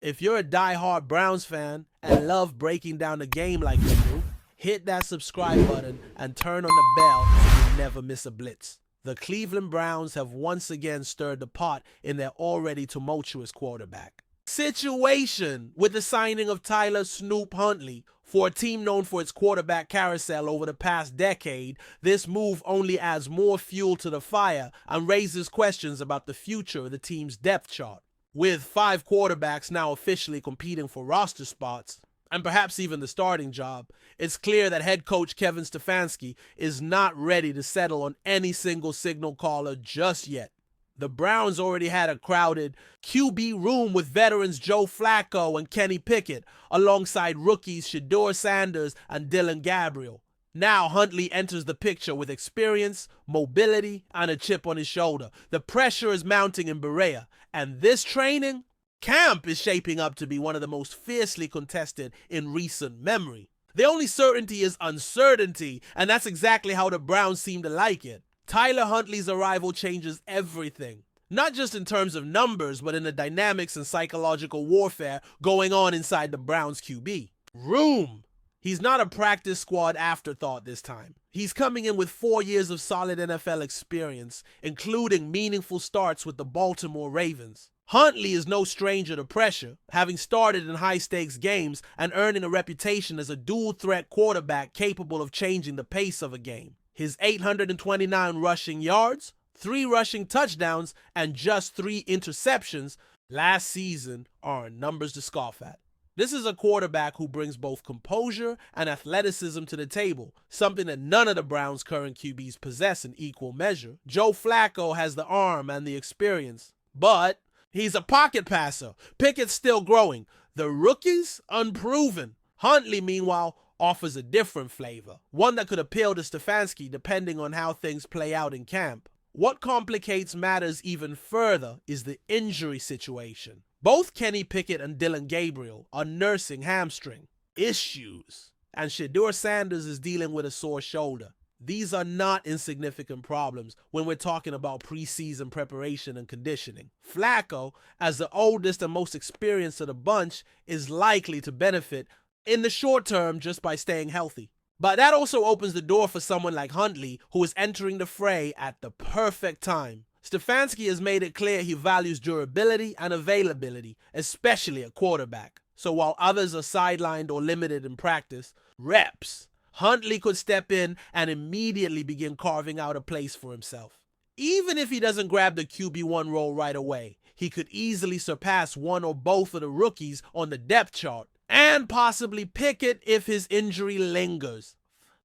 If you're a die-hard Browns fan and love breaking down the game like we do, hit that subscribe button and turn on the bell so you never miss a blitz. The Cleveland Browns have once again stirred the pot in their already tumultuous quarterback situation with the signing of Tyler "Snoop" Huntley. For a team known for its quarterback carousel over the past decade, this move only adds more fuel to the fire and raises questions about the future of the team's depth chart. With 5 quarterbacks now officially competing for roster spots, and perhaps even the starting job, it's clear that head coach Kevin Stefanski is not ready to settle on any single signal caller just yet. The Browns already had a crowded QB room with veterans Joe Flacco and Kenny Pickett, alongside rookies Shedeur Sanders and Dillon Gabriel. Now Huntley enters the picture with experience, mobility, and a chip on his shoulder. The pressure is mounting in Berea, and this training camp is shaping up to be one of the most fiercely contested in recent memory. The only certainty is uncertainty, and that's exactly how the Browns seem to like it. Tyler Huntley's arrival changes everything, not just in terms of numbers, but in the dynamics and psychological warfare going on inside the Browns QB room. He's not a practice squad afterthought this time. He's coming in with 4 years of solid NFL experience, including meaningful starts with the Baltimore Ravens. Huntley is no stranger to pressure, having started in high-stakes games and earning a reputation as a dual-threat quarterback capable of changing the pace of a game. His 829 rushing yards, 3 rushing touchdowns, and just 3 interceptions last season are numbers to scoff at. This is a quarterback who brings both composure and athleticism to the table, something that none of the Browns' current QBs possess in equal measure. Joe Flacco has the arm and the experience, but he's a pocket passer. Pickett's still growing. The rookies, unproven. Huntley, meanwhile, offers a different flavor, one that could appeal to Stefanski depending on how things play out in camp. What complicates matters even further is the injury situation. Both Kenny Pickett and Dillon Gabriel are nursing hamstring issues, and Shedeur Sanders is dealing with a sore shoulder. These are not insignificant problems when we're talking about preseason preparation and conditioning. Flacco, as the oldest and most experienced of the bunch, is likely to benefit in the short term just by staying healthy. But that also opens the door for someone like Huntley, who is entering the fray at the perfect time. Stefanski has made it clear he values durability and availability, especially at quarterback. So while others are sidelined or limited in practice reps, Huntley could step in and immediately begin carving out a place for himself. Even if he doesn't grab the QB1 role right away, he could easily surpass one or both of the rookies on the depth chart, and possibly Pickett if his injury lingers.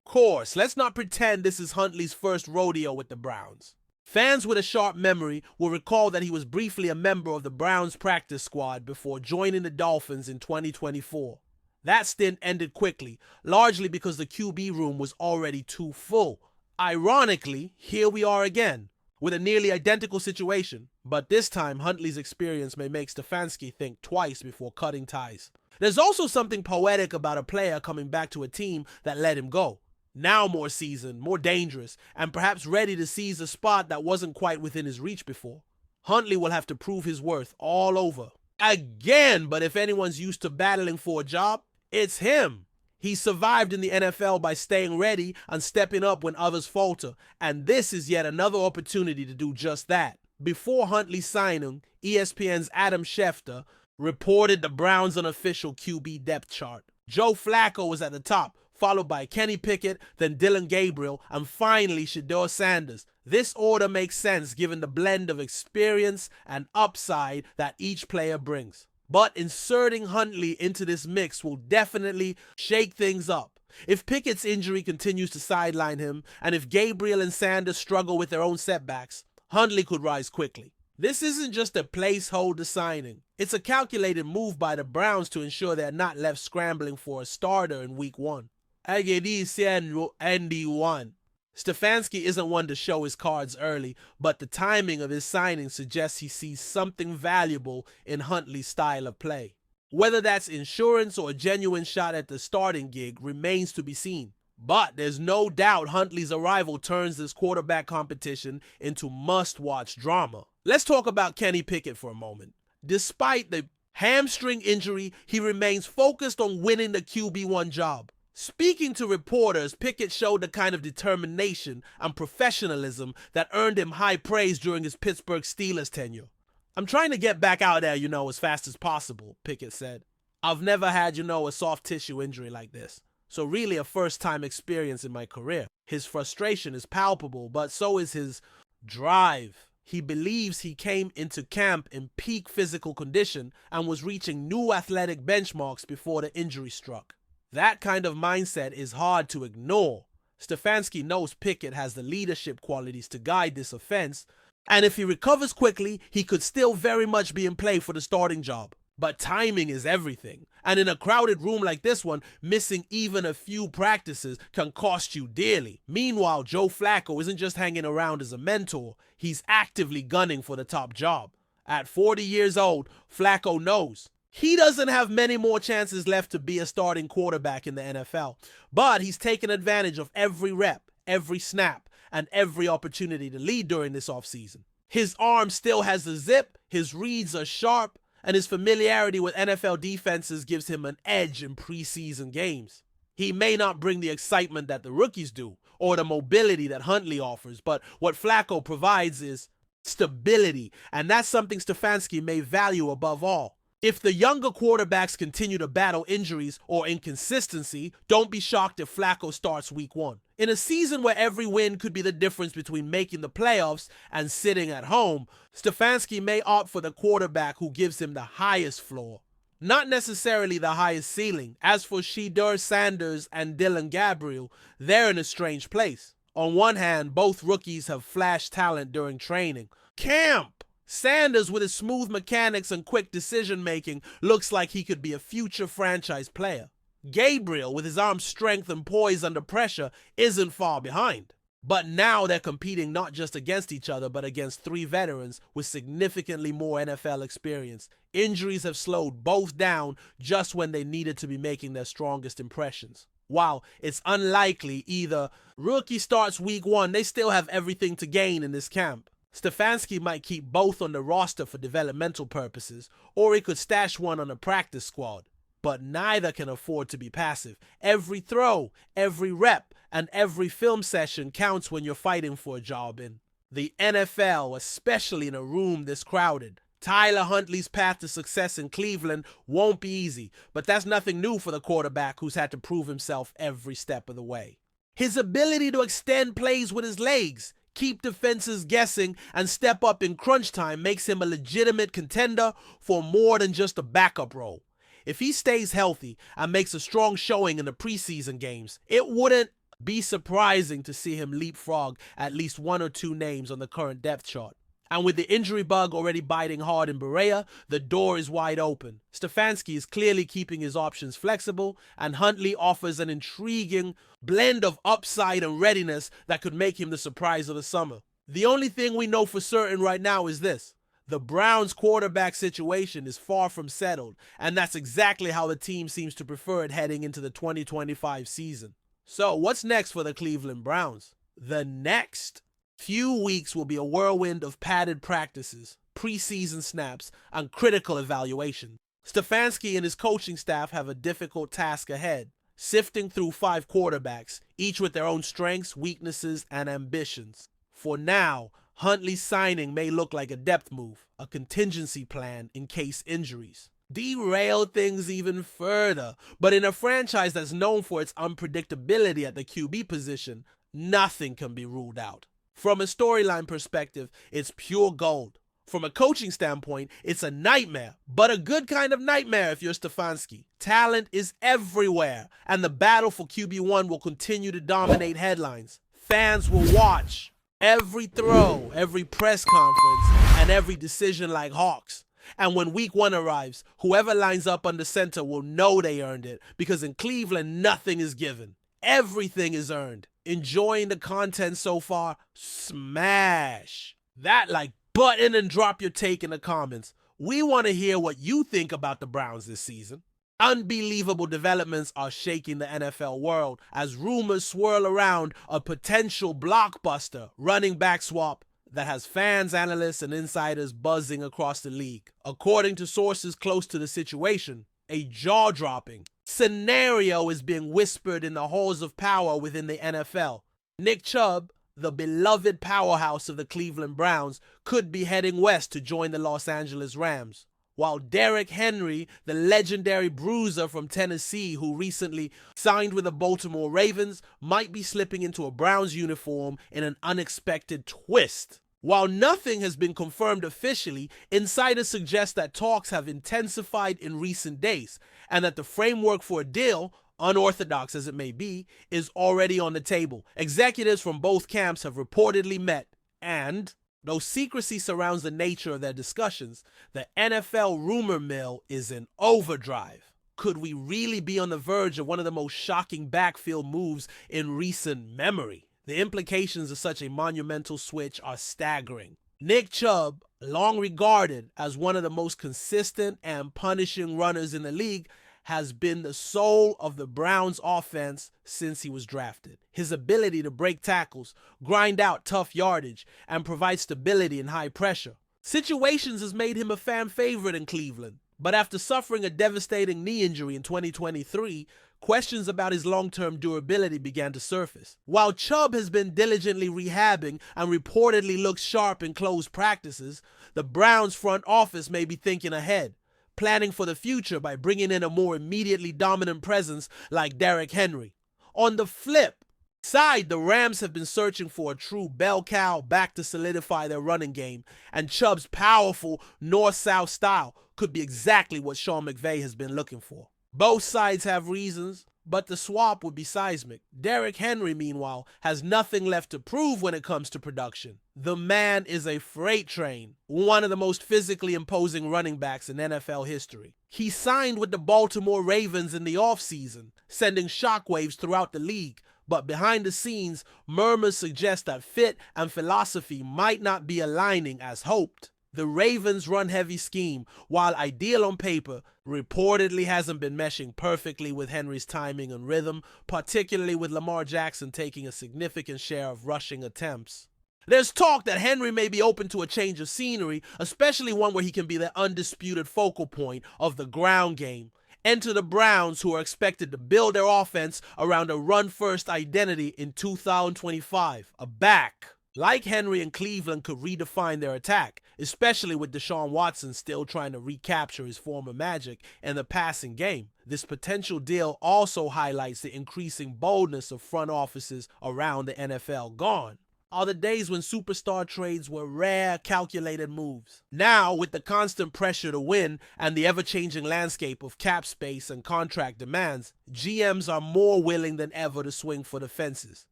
Of course, let's not pretend this is Huntley's first rodeo with the Browns. Fans with a sharp memory will recall that he was briefly a member of the Browns practice squad before joining the Dolphins in 2024. That stint ended quickly, largely because the QB room was already too full. Ironically, here we are again, with a nearly identical situation, but this time Huntley's experience may make Stefanski think twice before cutting ties. There's also something poetic about a player coming back to a team that let him go. Now more seasoned, more dangerous, and perhaps ready to seize a spot that wasn't quite within his reach before. Huntley will have to prove his worth all over again, but if anyone's used to battling for a job, it's him. He survived in the NFL by staying ready and stepping up when others falter, and this is yet another opportunity to do just that. Before Huntley's signing, ESPN's Adam Schefter reported the Browns' unofficial QB depth chart. Joe Flacco was at the top, followed by Kenny Pickett, then Dillon Gabriel, and finally Shedeur Sanders. This order makes sense given the blend of experience and upside that each player brings. But inserting Huntley into this mix will definitely shake things up. If Pickett's injury continues to sideline him, and if Gabriel and Sanders struggle with their own setbacks, Huntley could rise quickly. This isn't just a placeholder signing. It's a calculated move by the Browns to ensure they're not left scrambling for a starter in week 1. Andy 1. Stefanski isn't one to show his cards early, but the timing of his signing suggests he sees something valuable in Huntley's style of play. Whether that's insurance or a genuine shot at the starting gig remains to be seen. But there's no doubt Huntley's arrival turns this quarterback competition into must-watch drama. Let's talk about Kenny Pickett for a moment. Despite the Hamstring injury, he remains focused on winning the QB1 job. Speaking to reporters, Pickett showed the kind of determination and professionalism that earned him high praise during his Pittsburgh Steelers tenure. "I'm trying to get back out there, as fast as possible," Pickett said. "I've never had, a soft tissue injury like this. So really a first-time experience in my career." His frustration is palpable, but so is his drive. He believes he came into camp in peak physical condition and was reaching new athletic benchmarks before the injury struck. That kind of mindset is hard to ignore. Stefanski knows Pickett has the leadership qualities to guide this offense, and if he recovers quickly, he could still very much be in play for the starting job. But timing is everything, and in a crowded room like this one, missing even a few practices can cost you dearly. Meanwhile, Joe Flacco isn't just hanging around as a mentor, he's actively gunning for the top job. At 40 years old, Flacco knows he doesn't have many more chances left to be a starting quarterback in the NFL, but he's taken advantage of every rep, every snap, and every opportunity to lead during this offseason. His arm still has the zip, his reads are sharp, and his familiarity with NFL defenses gives him an edge in preseason games. He may not bring the excitement that the rookies do, or the mobility that Huntley offers, but what Flacco provides is stability, and that's something Stefanski may value above all. If the younger quarterbacks continue to battle injuries or inconsistency, don't be shocked if Flacco starts week 1. In a season where every win could be the difference between making the playoffs and sitting at home, Stefanski may opt for the quarterback who gives him the highest floor, not necessarily the highest ceiling. As for Shedeur Sanders and Dylan Gabriel, they're in a strange place. On one hand, both rookies have flashed talent during training camp. Sanders, with his smooth mechanics and quick decision-making, looks like he could be a future franchise player. Gabriel, with his arm strength and poise under pressure, isn't far behind. But now they're competing not just against each other, but against 3 veterans with significantly more NFL experience. Injuries have slowed both down just when they needed to be making their strongest impressions. While it's unlikely either rookie starts week 1, they still have everything to gain in this camp. Stefanski might keep both on the roster for developmental purposes, or he could stash one on a practice squad. But neither can afford to be passive. Every throw, every rep, and every film session counts when you're fighting for a job in the NFL, especially in a room this crowded. Tyler Huntley's path to success in Cleveland won't be easy, but that's nothing new for the quarterback who's had to prove himself every step of the way. His ability to extend plays with his legs, keep defenses guessing, and step up in crunch time makes him a legitimate contender for more than just a backup role. If he stays healthy and makes a strong showing in the preseason games, it wouldn't be surprising to see him leapfrog at least 1 or 2 names on the current depth chart. And with the injury bug already biting hard in Berea, the door is wide open. Stefanski is clearly keeping his options flexible, and Huntley offers an intriguing blend of upside and readiness that could make him the surprise of the summer. The only thing we know for certain right now is this: the Browns' quarterback situation is far from settled, and that's exactly how the team seems to prefer it heading into the 2025 season. So what's next for the Cleveland Browns? The next few weeks will be a whirlwind of padded practices, preseason snaps, and critical evaluation. Stefanski and his coaching staff have a difficult task ahead, sifting through 5 quarterbacks, each with their own strengths, weaknesses, and ambitions. For now, Huntley's signing may look like a depth move, a contingency plan in case injuries derail things even further. But in a franchise that's known for its unpredictability at the QB position, nothing can be ruled out. From a storyline perspective, it's pure gold. From a coaching standpoint, it's a nightmare, but a good kind of nightmare if you're Stefanski. Talent is everywhere, and the battle for QB1 will continue to dominate headlines. Fans will watch every throw, every press conference, and every decision like hawks. And when week 1 arrives, whoever lines up under center will know they earned it, because in Cleveland, nothing is given. Everything is earned. Enjoying the content so far? Smash that like button and drop your take in the comments. We want to hear what you think about the Browns this season. Unbelievable developments are shaking the NFL world as rumors swirl around a potential blockbuster running back swap that has fans, analysts, and insiders buzzing across the league. According to sources close to the situation, a jaw-dropping scenario is being whispered in the halls of power within the NFL. Nick Chubb, the beloved powerhouse of the Cleveland Browns, could be heading west to join the Los Angeles Rams, while Derrick Henry, the legendary bruiser from Tennessee who recently signed with the Baltimore Ravens, might be slipping into a Browns uniform in an unexpected twist. While nothing has been confirmed officially, insiders suggest that talks have intensified in recent days and that the framework for a deal, unorthodox as it may be, is already on the table. Executives from both camps have reportedly met, and though secrecy surrounds the nature of their discussions, the NFL rumor mill is in overdrive. Could we really be on the verge of one of the most shocking backfield moves in recent memory? The implications of such a monumental switch are staggering. Nick Chubb, long regarded as one of the most consistent and punishing runners in the league, has been the soul of the Browns offense since he was drafted. His ability to break tackles, grind out tough yardage, and provide stability in high pressure situations has made him a fan favorite in Cleveland. But after suffering a devastating knee injury in 2023, questions about his long-term durability began to surface. While Chubb has been diligently rehabbing and reportedly looks sharp in closed practices, the Browns front office may be thinking ahead, planning for the future by bringing in a more immediately dominant presence like Derrick Henry. On the flip side, the Rams have been searching for a true bell cow back to solidify their running game, and Chubb's powerful north-south style could be exactly what Sean McVay has been looking for. Both sides have reasons, but the swap would be seismic. Derrick Henry, meanwhile, has nothing left to prove when it comes to production. The man is a freight train, one of the most physically imposing running backs in NFL history. He signed with the Baltimore Ravens in the offseason, sending shockwaves throughout the league, but behind the scenes, murmurs suggest that fit and philosophy might not be aligning as hoped. The Ravens' run-heavy scheme, while ideal on paper, reportedly hasn't been meshing perfectly with Henry's timing and rhythm, particularly with Lamar Jackson taking a significant share of rushing attempts. There's talk that Henry may be open to a change of scenery, especially one where he can be the undisputed focal point of the ground game. Enter the Browns, who are expected to build their offense around a run-first identity in 2025. A back like Henry and Cleveland could redefine their attack, especially with Deshaun Watson still trying to recapture his former magic in the passing game. This potential deal also highlights the increasing boldness of front offices around the NFL. Gone are the days when superstar trades were rare, calculated moves. Now, with the constant pressure to win and the ever-changing landscape of cap space and contract demands, GMs are more willing than ever to swing for the fences.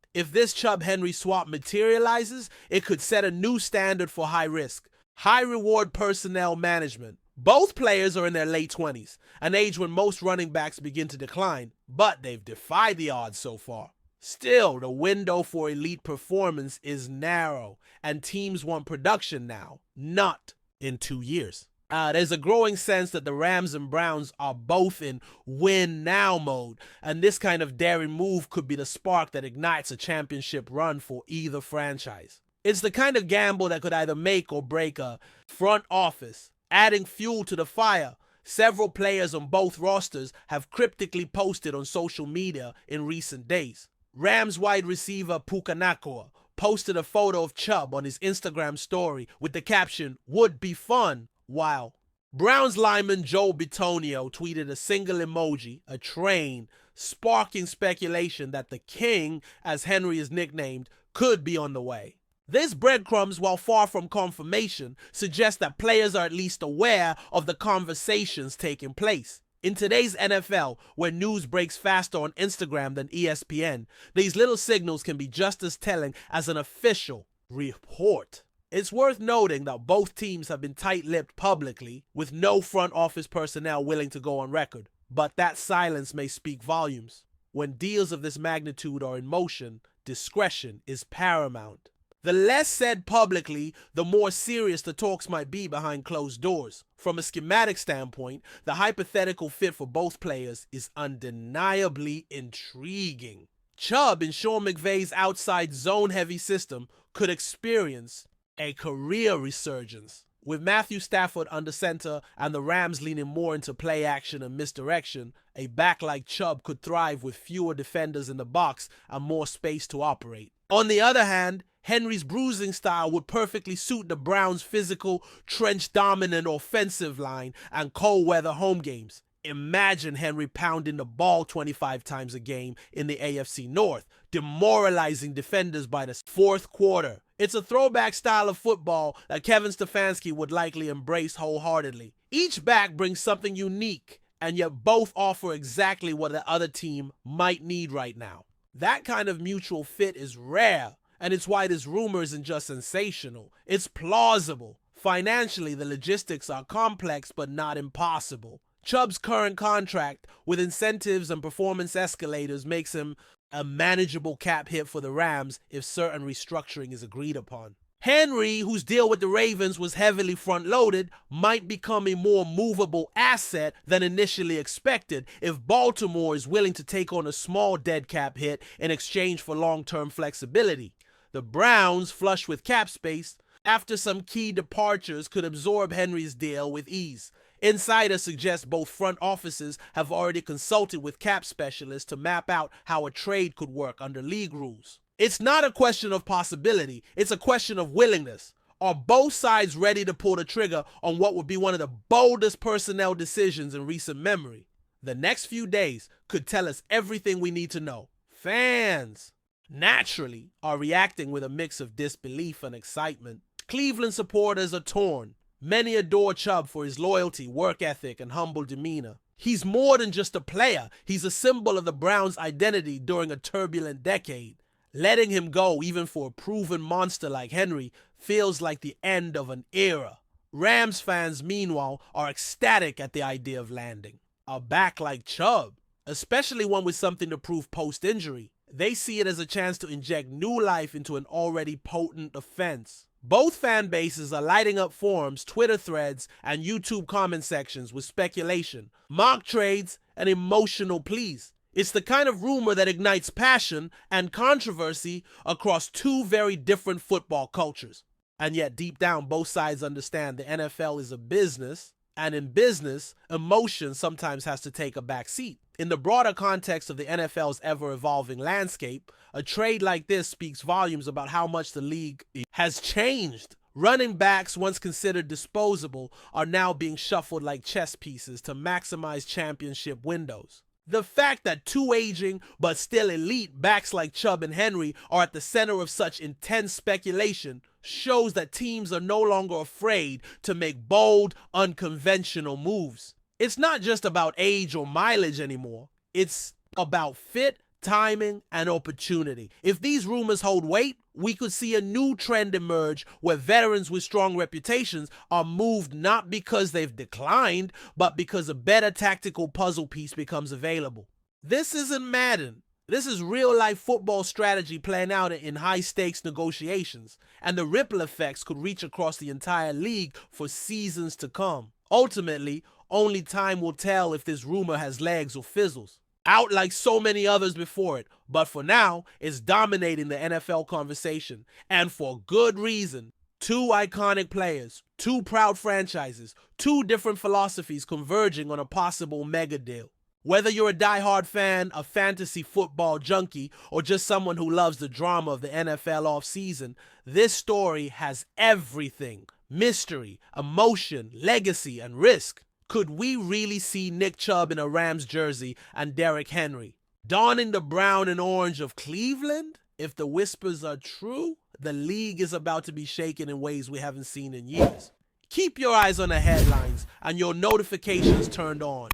If this Chubb-Henry swap materializes, it could set a new standard for high risk, high reward personnel management. Both players are in their late 20s, an age when most running backs begin to decline, but they've defied the odds so far. Still, the window for elite performance is narrow, and teams want production now, not in 2 years. There's a growing sense that the Rams and Browns are both in win-now mode, and this kind of daring move could be the spark that ignites a championship run for either franchise. It's the kind of gamble that could either make or break a front office. Adding fuel to the fire, several players on both rosters have cryptically posted on social media in recent days. Rams wide receiver Puka Nacua posted a photo of Chubb on his Instagram story with the caption, "Would be fun," while Browns lineman Joe Bitonio tweeted a single emoji, a train, sparking speculation that the King, as Henry is nicknamed, could be on the way. This breadcrumbs, while far from confirmation, suggest that players are at least aware of the conversations taking place. In today's NFL, where news breaks faster on Instagram than ESPN, these little signals can be just as telling as an official report. It's worth noting that both teams have been tight-lipped publicly, with no front office personnel willing to go on record. But that silence may speak volumes. When deals of this magnitude are in motion, discretion is paramount. The less said publicly, the more serious the talks might be behind closed doors. From a schematic standpoint, the hypothetical fit for both players is undeniably intriguing. Chubb, in Sean McVay's outside zone-heavy system, could experience a career resurgence. With Matthew Stafford under center and the Rams leaning more into play action and misdirection, a back like Chubb could thrive with fewer defenders in the box and more space to operate. On the other hand, Henry's bruising style would perfectly suit the Browns' physical, trench-dominant offensive line and cold-weather home games. Imagine Henry pounding the ball 25 times a game in the AFC North, demoralizing defenders by the fourth quarter. It's a throwback style of football that Kevin Stefanski would likely embrace wholeheartedly. Each back brings something unique, and yet both offer exactly what the other team might need right now. That kind of mutual fit is rare, and it's why this rumor isn't just sensational. It's plausible. Financially, the logistics are complex but not impossible. Chubb's current contract, with incentives and performance escalators, makes him a manageable cap hit for the Rams if certain restructuring is agreed upon. Henry, whose deal with the Ravens was heavily front-loaded, might become a more movable asset than initially expected if Baltimore is willing to take on a small dead cap hit in exchange for long-term flexibility. The Browns, flush with cap space, after some key departures, could absorb Henry's deal with ease. Insiders suggest both front offices have already consulted with cap specialists to map out how a trade could work under league rules. It's not a question of possibility, it's a question of willingness. Are both sides ready to pull the trigger on what would be one of the boldest personnel decisions in recent memory? The next few days could tell us everything we need to know. Fans, naturally, are reacting with a mix of disbelief and excitement. Cleveland supporters are torn. Many adore Chubb for his loyalty, work ethic, and humble demeanor. He's more than just a player. He's a symbol of the Browns' identity during a turbulent decade. Letting him go, even for a proven monster like Henry, feels like the end of an era. Rams fans, meanwhile, are ecstatic at the idea of landing a back like Chubb, especially one with something to prove post-injury. They see it as a chance to inject new life into an already potent offense. Both fan bases are lighting up forums, Twitter threads, and YouTube comment sections with speculation, mock trades, and emotional pleas. It's the kind of rumor that ignites passion and controversy across two very different football cultures. And yet, deep down, both sides understand the NFL is a business, and in business, emotion sometimes has to take a back seat. In the broader context of the NFL's ever-evolving landscape, a trade like this speaks volumes about how much the league has changed. Running backs, once considered disposable, are now being shuffled like chess pieces to maximize championship windows. The fact that two aging but still elite backs like Chubb and Henry are at the center of such intense speculation shows that teams are no longer afraid to make bold, unconventional moves. It's not just about age or mileage anymore. It's about fit, timing, and opportunity. If these rumors hold weight, we could see a new trend emerge where veterans with strong reputations are moved not because they've declined, but because a better tactical puzzle piece becomes available. This isn't Madden. This is real-life football strategy playing out in high-stakes negotiations, and the ripple effects could reach across the entire league for seasons to come. Ultimately, only time will tell if this rumor has legs or fizzles. Out like so many others before it, but for now, it's dominating the NFL conversation, and for good reason. Two iconic players, two proud franchises, two different philosophies converging on a possible mega deal. Whether you're a diehard fan, a fantasy football junkie, or just someone who loves the drama of the NFL offseason, this story has everything: mystery, emotion, legacy, and risk. Could we really see Nick Chubb in a Rams jersey and Derrick Henry donning the brown and orange of Cleveland? If the whispers are true, the league is about to be shaken in ways we haven't seen in years. Keep your eyes on the headlines and your notifications turned on.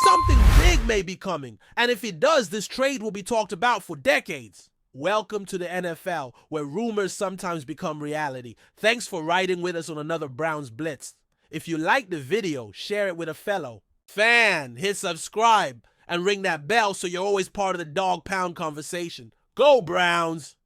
Something big may be coming, and if it does, this trade will be talked about for decades. Welcome to the NFL, where rumors sometimes become reality. Thanks for riding with us on another Browns Blitz. If you like the video, share it with a fellow fan, hit subscribe, and ring that bell so you're always part of the Dawg Pound conversation. Go Browns!